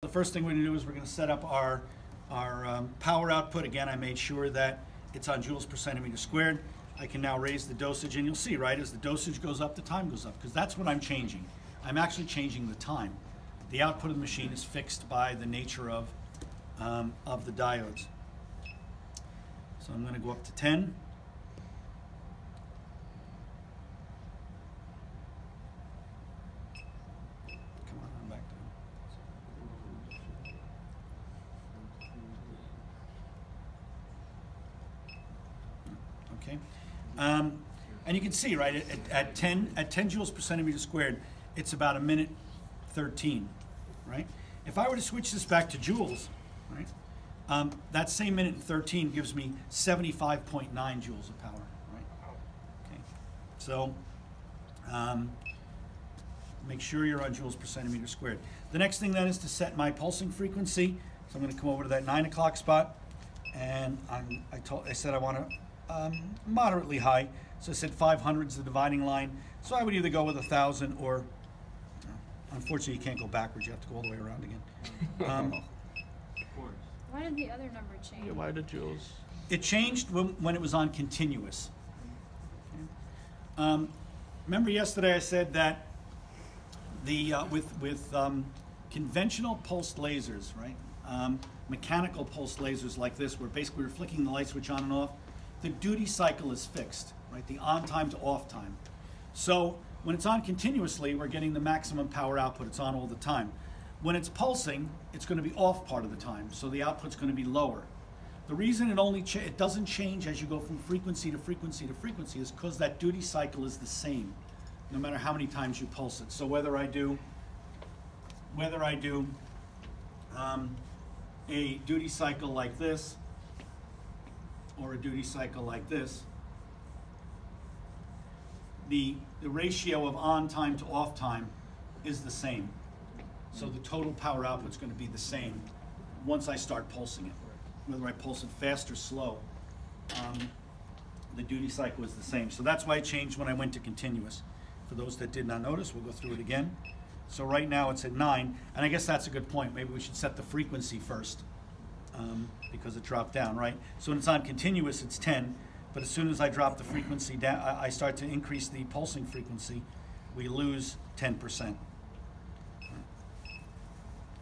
the first thing we're going to do is we're going to set up our power output. Again, I made sure that it's on joules per centimeter squared. I can now raise the dosage, and you'll see, right, as the dosage goes up, the time goes up, because that's what I'm changing. I'm actually changing the time. The output of the machine is fixed by the nature of the diodes. So I'm going to go up to 10. Come on, I'm back down. Okay. And you can see, right, at 10 joules per centimeter squared, it's about a minute 13, right? If I were to switch this back to joules, right, that same minute and 13 gives me 75.9 joules of power, right? Okay, so make sure you're on joules per centimeter squared. The next thing then is to set my pulsing frequency. So I'm going to come over to that 9 o'clock spot, and I said I want to moderately high. So I said 500 is the dividing line. So I would either go with 1,000 or, unfortunately, you can't go backwards. You have to go all the way around again. Why did the other number change? Yeah, why the joules? It changed when it was on continuous. Okay. Remember yesterday I said that the with conventional pulsed lasers, right? Mechanical pulsed lasers like this, where basically we're flicking the light switch on and off, the duty cycle is fixed, right? The on time to off time. So when it's on continuously, we're getting the maximum power output. It's on all the time. When it's pulsing, it's going to be off part of the time, so the output's going to be lower. The reason it doesn't change as you go from frequency to frequency to frequency is because that duty cycle is the same, no matter how many times you pulse it. So whether I do a duty cycle like this or a duty cycle like this, the ratio of on time to off time is the same. So the total power output is going to be the same once I start pulsing it. Whether I pulse it fast or slow, the duty cycle is the same. So that's why it changed when I went to continuous. For those that did not notice, we'll go through it again. So right now it's at 9, and I guess that's a good point. Maybe we should set the frequency first because it dropped down, right? So when it's on continuous, it's 10, but as soon as I drop the frequency down, I start to increase the pulsing frequency, we lose 10%.